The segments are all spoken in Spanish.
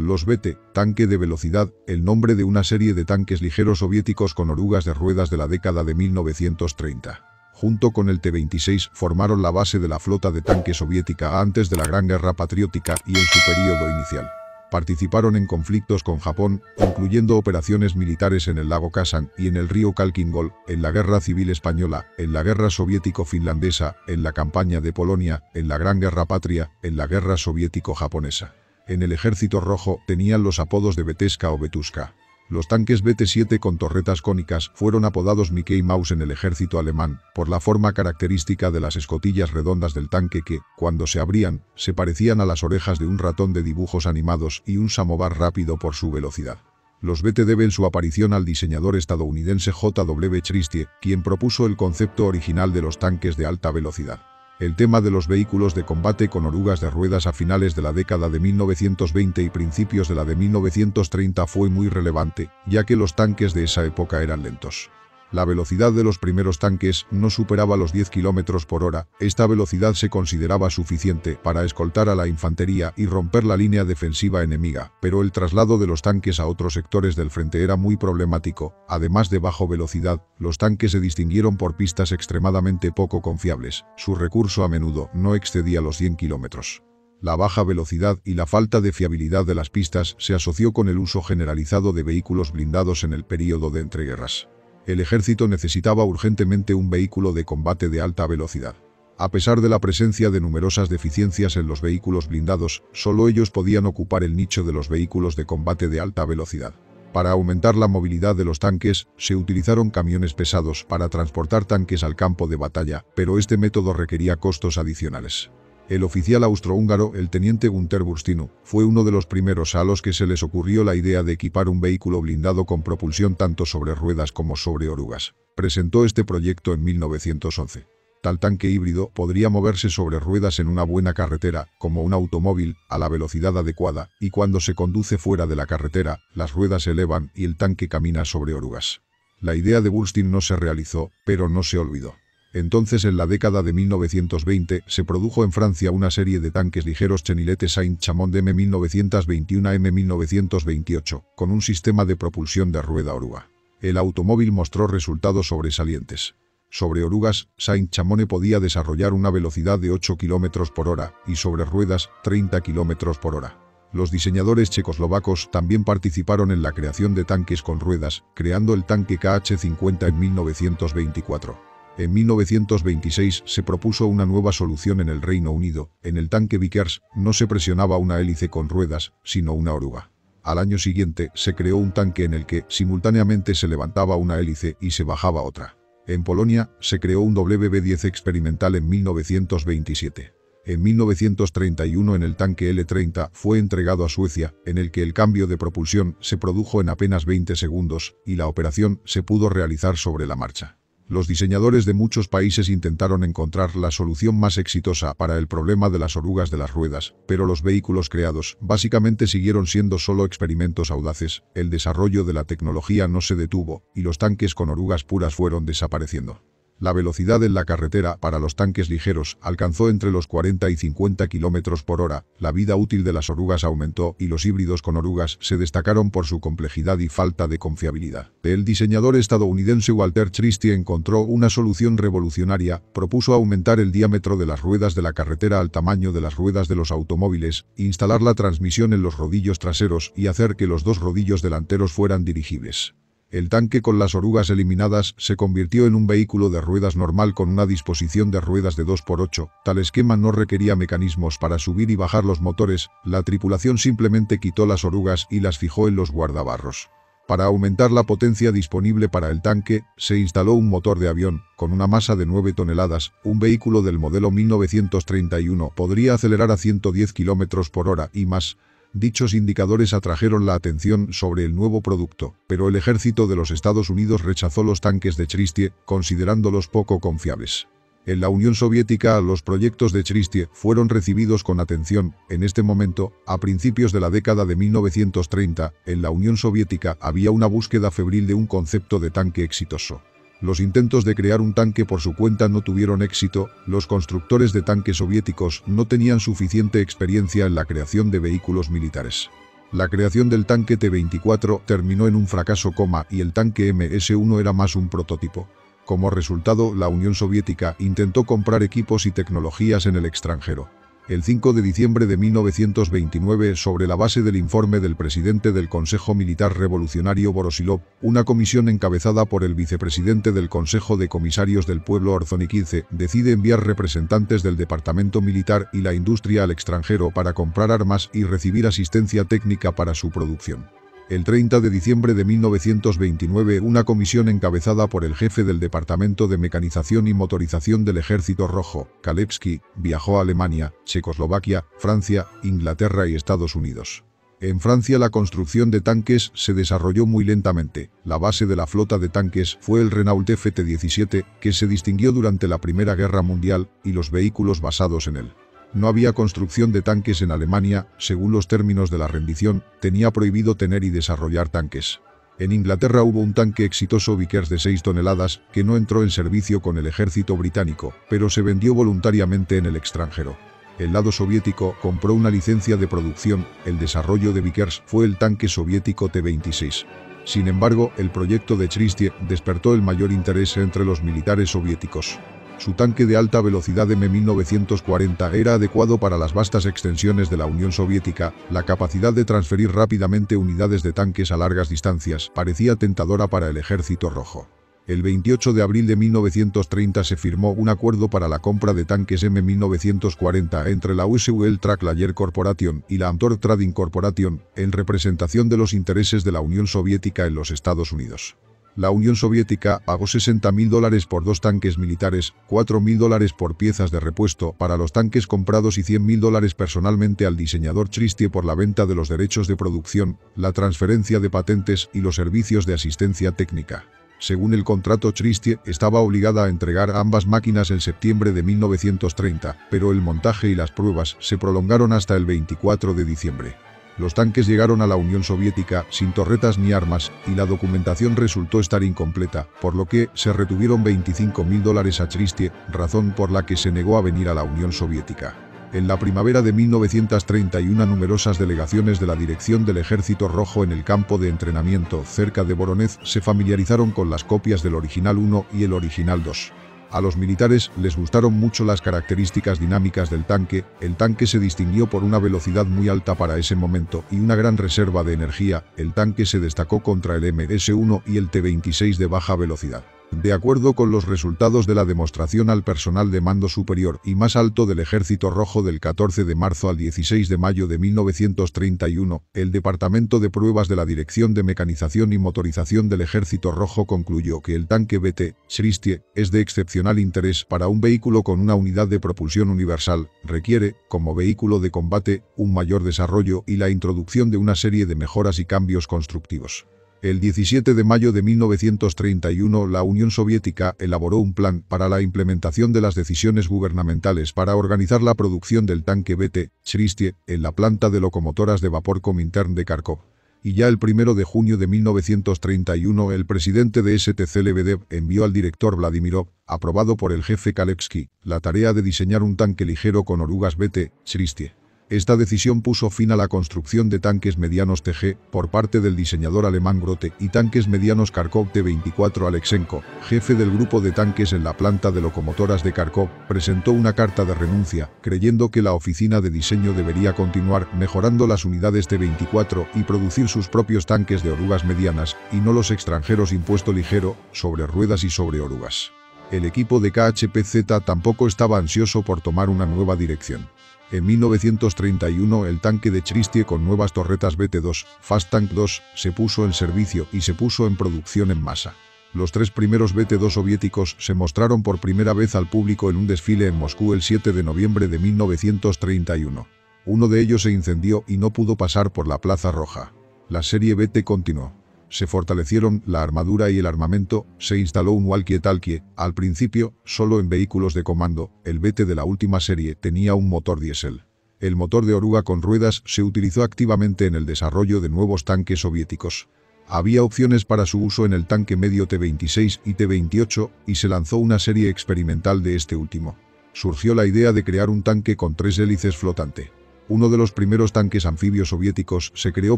Los BT, tanque de velocidad, el nombre de una serie de tanques ligeros soviéticos con orugas de ruedas de la década de 1930. Junto con el T-26 formaron la base de la flota de tanques soviética antes de la Gran Guerra Patriótica y en su periodo inicial. Participaron en conflictos con Japón, incluyendo operaciones militares en el lago Kazán y en el río Khalkhyn-Gol, en la Guerra Civil Española, en la Guerra Soviético-Finlandesa, en la campaña de Polonia, en la Gran Guerra Patria, en la Guerra Soviético-Japonesa. En el Ejército Rojo tenían los apodos de Beteska o Betuska. Los tanques BT-7 con torretas cónicas fueron apodados Mickey Mouse en el ejército alemán, por la forma característica de las escotillas redondas del tanque que, cuando se abrían, se parecían a las orejas de un ratón de dibujos animados y un samovar rápido por su velocidad. Los BT deben su aparición al diseñador estadounidense J.W. Christie, quien propuso el concepto original de los tanques de alta velocidad. El tema de los vehículos de combate con orugas de ruedas a finales de la década de 1920 y principios de la de 1930 fue muy relevante, ya que los tanques de esa época eran lentos. La velocidad de los primeros tanques no superaba los 10 km por hora. Esta velocidad se consideraba suficiente para escoltar a la infantería y romper la línea defensiva enemiga, pero el traslado de los tanques a otros sectores del frente era muy problemático. Además de bajo velocidad, los tanques se distinguieron por pistas extremadamente poco confiables. Su recurso a menudo no excedía los 100 km. La baja velocidad y la falta de fiabilidad de las pistas se asoció con el uso generalizado de vehículos blindados en el período de entreguerras. El ejército necesitaba urgentemente un vehículo de combate de alta velocidad. A pesar de la presencia de numerosas deficiencias en los vehículos blindados, solo ellos podían ocupar el nicho de los vehículos de combate de alta velocidad. Para aumentar la movilidad de los tanques, se utilizaron camiones pesados para transportar tanques al campo de batalla, pero este método requería costos adicionales. El oficial austrohúngaro, el teniente Günther Burstinu, fue uno de los primeros a los que se les ocurrió la idea de equipar un vehículo blindado con propulsión tanto sobre ruedas como sobre orugas. Presentó este proyecto en 1911. Tal tanque híbrido podría moverse sobre ruedas en una buena carretera, como un automóvil, a la velocidad adecuada, y cuando se conduce fuera de la carretera, las ruedas se elevan y el tanque camina sobre orugas. La idea de Burstyn no se realizó, pero no se olvidó. Entonces, en la década de 1920, se produjo en Francia una serie de tanques ligeros Chenilette Saint-Chamond M1921 M1928, con un sistema de propulsión de rueda oruga. El automóvil mostró resultados sobresalientes. Sobre orugas, Saint-Chamond podía desarrollar una velocidad de 8 km por hora y sobre ruedas, 30 km por hora. Los diseñadores checoslovacos también participaron en la creación de tanques con ruedas, creando el tanque KH-50 en 1924. En 1926 se propuso una nueva solución en el Reino Unido. En el tanque Vickers no se presionaba una hélice con ruedas, sino una oruga. Al año siguiente se creó un tanque en el que simultáneamente se levantaba una hélice y se bajaba otra. En Polonia se creó un WB-10 experimental en 1927. En 1931 en el tanque L-30 fue entregado a Suecia, en el que el cambio de propulsión se produjo en apenas 20 segundos y la operación se pudo realizar sobre la marcha. Los diseñadores de muchos países intentaron encontrar la solución más exitosa para el problema de las orugas de las ruedas, pero los vehículos creados básicamente siguieron siendo solo experimentos audaces. El desarrollo de la tecnología no se detuvo y los tanques con orugas puras fueron desapareciendo. La velocidad en la carretera para los tanques ligeros alcanzó entre los 40 y 50 km por hora, la vida útil de las orugas aumentó y los híbridos con orugas se destacaron por su complejidad y falta de confiabilidad. El diseñador estadounidense Walter Christie encontró una solución revolucionaria, propuso aumentar el diámetro de las ruedas de la carretera al tamaño de las ruedas de los automóviles, instalar la transmisión en los rodillos traseros y hacer que los dos rodillos delanteros fueran dirigibles. El tanque con las orugas eliminadas se convirtió en un vehículo de ruedas normal con una disposición de ruedas de 2x8. Tal esquema no requería mecanismos para subir y bajar los motores, la tripulación simplemente quitó las orugas y las fijó en los guardabarros. Para aumentar la potencia disponible para el tanque, se instaló un motor de avión, con una masa de 9 toneladas. Un vehículo del modelo 1931 podría acelerar a 110 km por hora y más. Dichos indicadores atrajeron la atención sobre el nuevo producto, pero el ejército de los Estados Unidos rechazó los tanques de Christie, considerándolos poco confiables. En la Unión Soviética, los proyectos de Christie fueron recibidos con atención. En este momento, a principios de la década de 1930, en la Unión Soviética había una búsqueda febril de un concepto de tanque exitoso. Los intentos de crear un tanque por su cuenta no tuvieron éxito. Los constructores de tanques soviéticos no tenían suficiente experiencia en la creación de vehículos militares. La creación del tanque T-24 terminó en un fracaso, y el tanque MS-1 era más un prototipo. Como resultado, la Unión Soviética intentó comprar equipos y tecnologías en el extranjero. El 5 de diciembre de 1929, sobre la base del informe del presidente del Consejo Militar Revolucionario Voroshilov, una comisión encabezada por el vicepresidente del Consejo de Comisarios del Pueblo Orzonikidze decide enviar representantes del Departamento Militar y la industria al extranjero para comprar armas y recibir asistencia técnica para su producción. El 30 de diciembre de 1929, una comisión encabezada por el jefe del Departamento de Mecanización y Motorización del Ejército Rojo, Kalevsky, viajó a Alemania, Checoslovaquia, Francia, Inglaterra y Estados Unidos. En Francia la construcción de tanques se desarrolló muy lentamente. La base de la flota de tanques fue el Renault FT-17, que se distinguió durante la Primera Guerra Mundial, y los vehículos basados en él. No había construcción de tanques en Alemania, según los términos de la rendición, tenía prohibido tener y desarrollar tanques. En Inglaterra hubo un tanque exitoso Vickers de 6 toneladas, que no entró en servicio con el ejército británico, pero se vendió voluntariamente en el extranjero. El lado soviético compró una licencia de producción, el desarrollo de Vickers fue el tanque soviético T-26. Sin embargo, el proyecto de Chrystie despertó el mayor interés entre los militares soviéticos. Su tanque de alta velocidad M1940 era adecuado para las vastas extensiones de la Unión Soviética, la capacidad de transferir rápidamente unidades de tanques a largas distancias parecía tentadora para el Ejército Rojo. El 28 de abril de 1930 se firmó un acuerdo para la compra de tanques M1940 entre la USL Tracklayer Corporation y la Amtor Trading Corporation, en representación de los intereses de la Unión Soviética en los Estados Unidos. La Unión Soviética pagó $60.000 por 2 tanques militares, $4.000 por piezas de repuesto para los tanques comprados y $100.000 personalmente al diseñador Chrystie por la venta de los derechos de producción, la transferencia de patentes y los servicios de asistencia técnica. Según el contrato, Chrystie estaba obligada a entregar ambas máquinas en septiembre de 1930, pero el montaje y las pruebas se prolongaron hasta el 24 de diciembre. Los tanques llegaron a la Unión Soviética sin torretas ni armas, y la documentación resultó estar incompleta, por lo que se retuvieron $25.000 a Chrystie, razón por la que se negó a venir a la Unión Soviética. En la primavera de 1931 numerosas delegaciones de la Dirección del Ejército Rojo en el campo de entrenamiento cerca de Voronezh se familiarizaron con las copias del Original 1 y el Original 2. A los militares les gustaron mucho las características dinámicas del tanque. El tanque se distinguió por una velocidad muy alta para ese momento y una gran reserva de energía. El tanque se destacó contra el MS-1 y el T-26 de baja velocidad. De acuerdo con los resultados de la demostración al personal de mando superior y más alto del Ejército Rojo del 14 de marzo al 16 de mayo de 1931, el Departamento de Pruebas de la Dirección de Mecanización y Motorización del Ejército Rojo concluyó que el tanque BT Chrystie es de excepcional interés para un vehículo con una unidad de propulsión universal, requiere, como vehículo de combate, un mayor desarrollo y la introducción de una serie de mejoras y cambios constructivos. El 17 de mayo de 1931 la Unión Soviética elaboró un plan para la implementación de las decisiones gubernamentales para organizar la producción del tanque BT Chrystie en la planta de locomotoras de vapor Komintern de Kharkov. Y ya el 1 de junio de 1931 el presidente de STC Lebedev envió al director Vladimirov, aprobado por el jefe Kalevsky, la tarea de diseñar un tanque ligero con orugas BT Chrystie. Esta decisión puso fin a la construcción de tanques medianos TG por parte del diseñador alemán Grote y tanques medianos Kharkov T-24. Alexenko, jefe del grupo de tanques en la planta de locomotoras de Kharkov, presentó una carta de renuncia, creyendo que la oficina de diseño debería continuar mejorando las unidades T-24 y producir sus propios tanques de orugas medianas, y no los extranjeros impuesto ligero, sobre ruedas y sobre orugas. El equipo de KHPZ tampoco estaba ansioso por tomar una nueva dirección. En 1931 el tanque de Chrystie con nuevas torretas BT-2, Fast Tank 2, se puso en servicio y se puso en producción en masa. Los 3 primeros BT-2 soviéticos se mostraron por primera vez al público en un desfile en Moscú el 7 de noviembre de 1931. Uno de ellos se incendió y no pudo pasar por la Plaza Roja. La serie BT continuó. Se fortalecieron la armadura y el armamento, se instaló un walkie-talkie, al principio, solo en vehículos de comando. El BT de la última serie tenía un motor diésel. El motor de oruga con ruedas se utilizó activamente en el desarrollo de nuevos tanques soviéticos. Había opciones para su uso en el tanque medio T-26 y T-28, y se lanzó una serie experimental de este último. Surgió la idea de crear un tanque con 3 hélices flotante. Uno de los primeros tanques anfibios soviéticos se creó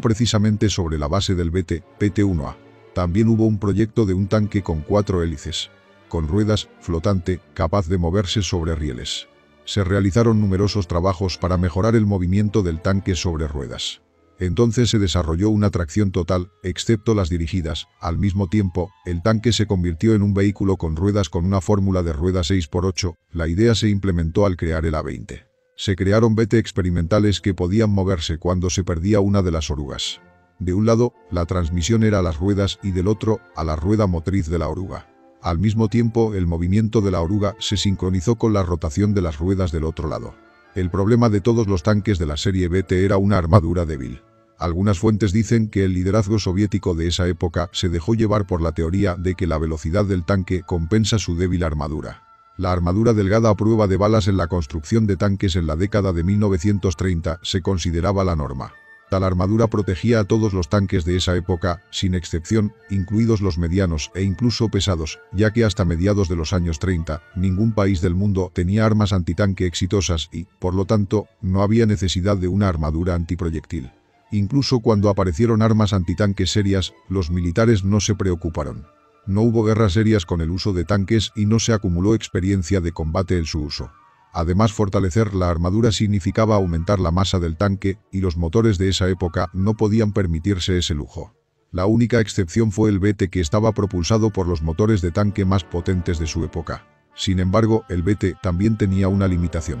precisamente sobre la base del BT, PT-1A. También hubo un proyecto de un tanque con 4 hélices, con ruedas, flotante, capaz de moverse sobre rieles. Se realizaron numerosos trabajos para mejorar el movimiento del tanque sobre ruedas. Entonces se desarrolló una tracción total, excepto las dirigidas. Al mismo tiempo, el tanque se convirtió en un vehículo con ruedas con una fórmula de rueda 6x8. La idea se implementó al crear el A-20. Se crearon BT experimentales que podían moverse cuando se perdía una de las orugas. De un lado, la transmisión era a las ruedas y del otro, a la rueda motriz de la oruga. Al mismo tiempo, el movimiento de la oruga se sincronizó con la rotación de las ruedas del otro lado. El problema de todos los tanques de la serie BT era una armadura débil. Algunas fuentes dicen que el liderazgo soviético de esa época se dejó llevar por la teoría de que la velocidad del tanque compensa su débil armadura. La armadura delgada a prueba de balas en la construcción de tanques en la década de 1930 se consideraba la norma. Tal armadura protegía a todos los tanques de esa época, sin excepción, incluidos los medianos e incluso pesados, ya que hasta mediados de los años 30, ningún país del mundo tenía armas antitanque exitosas y, por lo tanto, no había necesidad de una armadura antiproyectil. Incluso cuando aparecieron armas antitanques serias, los militares no se preocuparon. No hubo guerras serias con el uso de tanques y no se acumuló experiencia de combate en su uso. Además, fortalecer la armadura significaba aumentar la masa del tanque, y los motores de esa época no podían permitirse ese lujo. La única excepción fue el BT, que estaba propulsado por los motores de tanque más potentes de su época. Sin embargo, el BT también tenía una limitación.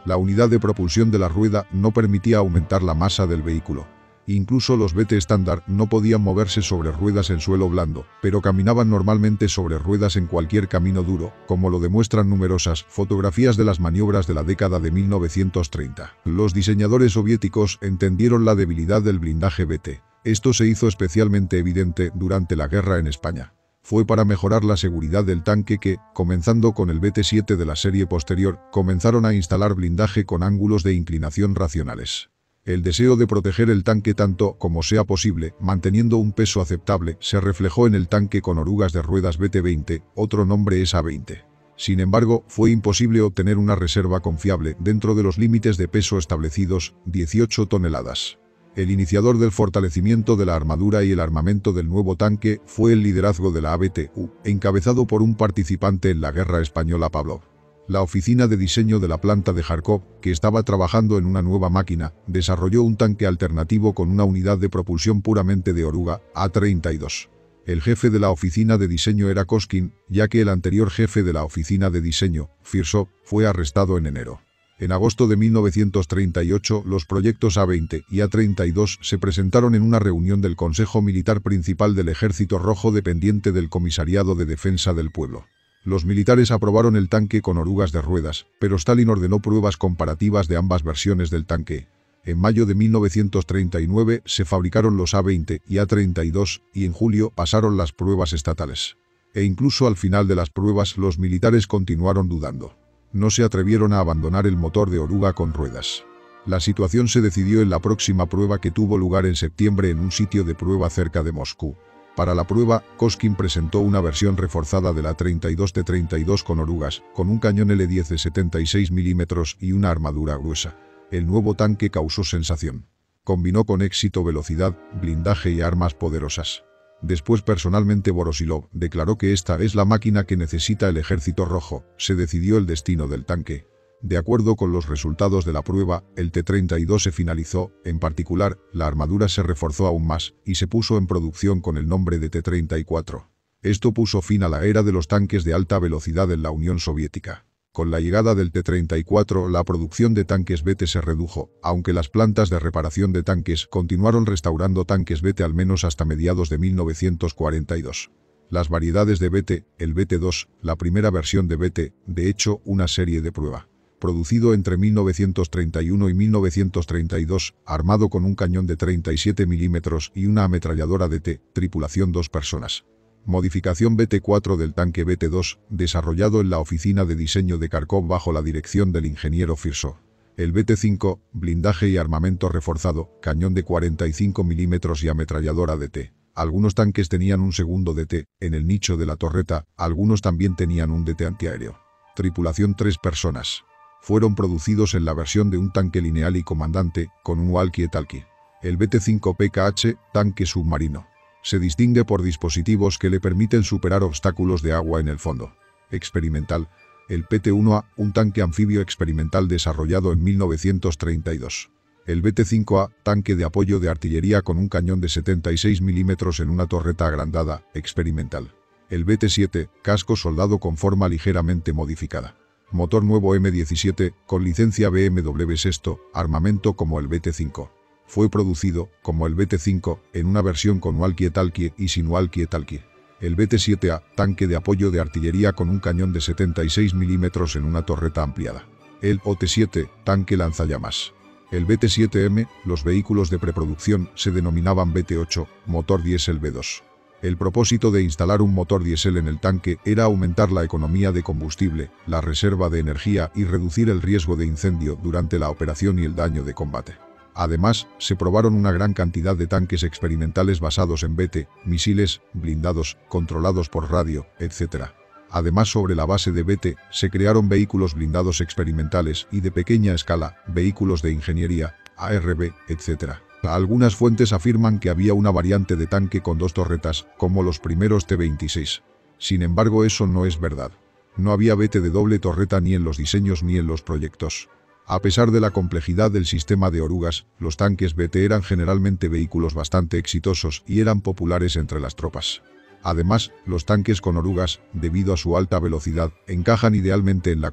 La unidad de propulsión de la rueda no permitía aumentar la masa del vehículo. Incluso los BT estándar no podían moverse sobre ruedas en suelo blando, pero caminaban normalmente sobre ruedas en cualquier camino duro, como lo demuestran numerosas fotografías de las maniobras de la década de 1930. Los diseñadores soviéticos entendieron la debilidad del blindaje BT. Esto se hizo especialmente evidente durante la guerra en España. Fue para mejorar la seguridad del tanque que, comenzando con el BT-7 de la serie posterior, comenzaron a instalar blindaje con ángulos de inclinación racionales. El deseo de proteger el tanque tanto como sea posible, manteniendo un peso aceptable, se reflejó en el tanque con orugas de ruedas BT-20, otro nombre es A-20. Sin embargo, fue imposible obtener una reserva confiable dentro de los límites de peso establecidos, 18 toneladas. El iniciador del fortalecimiento de la armadura y el armamento del nuevo tanque fue el liderazgo de la ABTU, encabezado por un participante en la guerra española, Pavlov. La oficina de diseño de la planta de Kharkov, que estaba trabajando en una nueva máquina, desarrolló un tanque alternativo con una unidad de propulsión puramente de oruga, A-32. El jefe de la oficina de diseño era Koskin, ya que el anterior jefe de la oficina de diseño, Firsov, fue arrestado en enero. En agosto de 1938, los proyectos A-20 y A-32 se presentaron en una reunión del Consejo Militar Principal del Ejército Rojo dependiente del Comisariado de Defensa del Pueblo. Los militares aprobaron el tanque con orugas de ruedas, pero Stalin ordenó pruebas comparativas de ambas versiones del tanque. En mayo de 1939 se fabricaron los A-20 y A-32 y en julio pasaron las pruebas estatales. E incluso al final de las pruebas los militares continuaron dudando. No se atrevieron a abandonar el motor de oruga con ruedas. La situación se decidió en la próxima prueba, que tuvo lugar en septiembre en un sitio de prueba cerca de Moscú. Para la prueba, Koskin presentó una versión reforzada de la 32 T-32 con orugas, con un cañón L10 de 76 mm y una armadura gruesa. El nuevo tanque causó sensación. Combinó con éxito velocidad, blindaje y armas poderosas. Después, personalmente, Voroshilov declaró que esta es la máquina que necesita el Ejército Rojo. Se decidió el destino del tanque. De acuerdo con los resultados de la prueba, el T-32 se finalizó, en particular, la armadura se reforzó aún más, y se puso en producción con el nombre de T-34. Esto puso fin a la era de los tanques de alta velocidad en la Unión Soviética. Con la llegada del T-34, la producción de tanques BT se redujo, aunque las plantas de reparación de tanques continuaron restaurando tanques BT al menos hasta mediados de 1942. Las variedades de BT, el BT-2, la primera versión de BT, de hecho, una serie de prueba. Producido entre 1931 y 1932, armado con un cañón de 37 mm y una ametralladora DT, tripulación 2 personas. Modificación BT-4 del tanque BT-2, desarrollado en la oficina de diseño de Kharkov bajo la dirección del ingeniero Firsov. El BT-5, blindaje y armamento reforzado, cañón de 45 mm y ametralladora DT. Algunos tanques tenían un segundo DT, en el nicho de la torreta, algunos también tenían un DT antiaéreo. Tripulación 3 personas. fueron producidos en la versión de un tanque lineal y comandante, con un walkie-talkie. El BT-5 PKH, tanque submarino. Se distingue por dispositivos que le permiten superar obstáculos de agua en el fondo. Experimental. El PT-1A, un tanque anfibio experimental desarrollado en 1932. El BT-5A, tanque de apoyo de artillería con un cañón de 76 mm en una torreta agrandada, experimental. El BT-7, casco soldado con forma ligeramente modificada. Motor nuevo M17, con licencia BMW Sesto, armamento como el BT-5. Fue producido, como el BT-5, en una versión con walkie-talkie y sin walkie-talkie. El BT-7A, tanque de apoyo de artillería con un cañón de 76 mm en una torreta ampliada. El OT-7, tanque lanzallamas. El BT-7M, los vehículos de preproducción, se denominaban BT-8, motor diésel V2. El propósito de instalar un motor diésel en el tanque era aumentar la economía de combustible, la reserva de energía y reducir el riesgo de incendio durante la operación y el daño de combate. Además, se probaron una gran cantidad de tanques experimentales basados en BT, misiles, blindados, controlados por radio, etc. Además, sobre la base de BT, se crearon vehículos blindados experimentales y de pequeña escala, vehículos de ingeniería, ARB, etc. Algunas fuentes afirman que había una variante de tanque con dos torretas, como los primeros T-26. Sin embargo, eso no es verdad. No había BT de doble torreta ni en los diseños ni en los proyectos. A pesar de la complejidad del sistema de orugas, los tanques BT eran generalmente vehículos bastante exitosos y eran populares entre las tropas. Además, los tanques con orugas, debido a su alta velocidad, encajan idealmente en la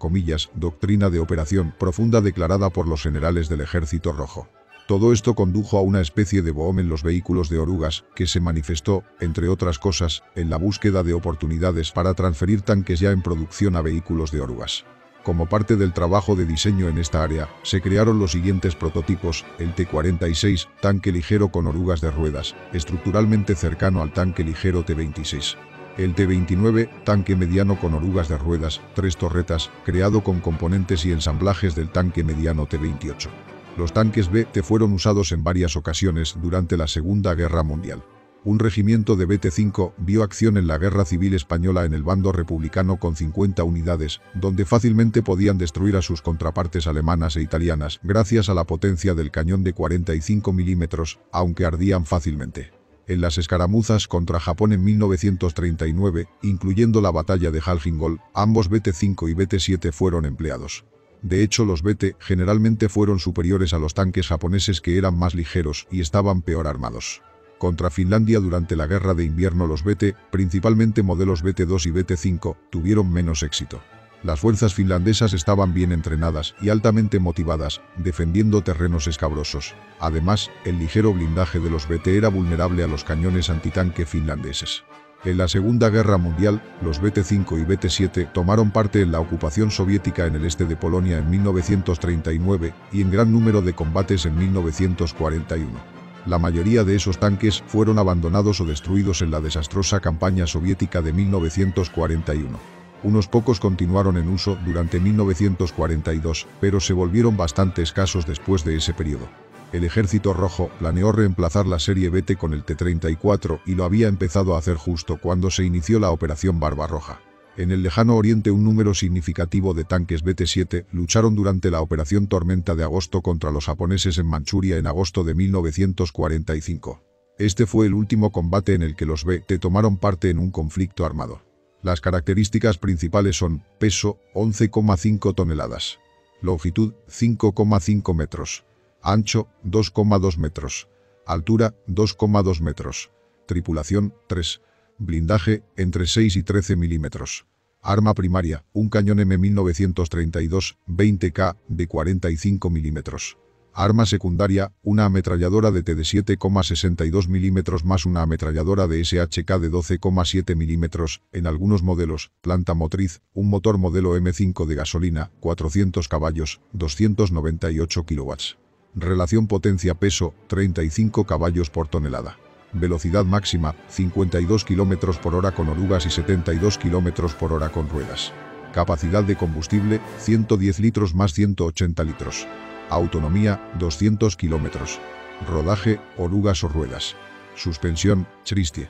doctrina de operación profunda declarada por los generales del Ejército Rojo. Todo esto condujo a una especie de boom en los vehículos de orugas, que se manifestó, entre otras cosas, en la búsqueda de oportunidades para transferir tanques ya en producción a vehículos de orugas. Como parte del trabajo de diseño en esta área, se crearon los siguientes prototipos: el T-46, tanque ligero con orugas de ruedas, estructuralmente cercano al tanque ligero T-26. El T-29, tanque mediano con orugas de ruedas, 3 torretas, creado con componentes y ensamblajes del tanque mediano T-28. Los tanques BT fueron usados en varias ocasiones durante la Segunda Guerra Mundial. Un regimiento de BT-5 vio acción en la Guerra Civil Española en el bando republicano con 50 unidades, donde fácilmente podían destruir a sus contrapartes alemanas e italianas gracias a la potencia del cañón de 45 mm, aunque ardían fácilmente. En las escaramuzas contra Japón en 1939, incluyendo la batalla de Halfingol, ambos BT-5 y BT-7 fueron empleados. De hecho, los BT generalmente fueron superiores a los tanques japoneses, que eran más ligeros y estaban peor armados. Contra Finlandia durante la Guerra de Invierno, los BT, principalmente modelos BT-2 y BT-5, tuvieron menos éxito. Las fuerzas finlandesas estaban bien entrenadas y altamente motivadas, defendiendo terrenos escabrosos. Además, el ligero blindaje de los BT era vulnerable a los cañones antitanque finlandeses. En la Segunda Guerra Mundial, los BT-5 y BT-7 tomaron parte en la ocupación soviética en el este de Polonia en 1939 y en gran número de combates en 1941. La mayoría de esos tanques fueron abandonados o destruidos en la desastrosa campaña soviética de 1941. Unos pocos continuaron en uso durante 1942, pero se volvieron bastante escasos después de ese periodo. El Ejército Rojo planeó reemplazar la serie BT con el T-34 y lo había empezado a hacer justo cuando se inició la Operación Barbarroja. En el lejano oriente, un número significativo de tanques BT-7 lucharon durante la Operación Tormenta de agosto contra los japoneses en Manchuria en agosto de 1945. Este fue el último combate en el que los BT tomaron parte en un conflicto armado. Las características principales son: peso, 11,5 toneladas. Longitud, 5,5 metros. Ancho, 2,2 metros. Altura, 2,2 metros. Tripulación, 3. Blindaje, entre 6 y 13 milímetros. Arma primaria, un cañón M1932, 20K, de 45 milímetros. Arma secundaria, una ametralladora de T de 7,62 milímetros más una ametralladora de SHK de 12,7 milímetros, en algunos modelos. Planta motriz, un motor modelo M5 de gasolina, 400 caballos, 298 kilowatts. Relación potencia-peso, 35 caballos por tonelada. Velocidad máxima, 52 km por hora con orugas y 72 km por hora con ruedas. Capacidad de combustible, 110 litros más 180 litros. Autonomía, 200 km. Rodaje, orugas o ruedas. Suspensión, Christie.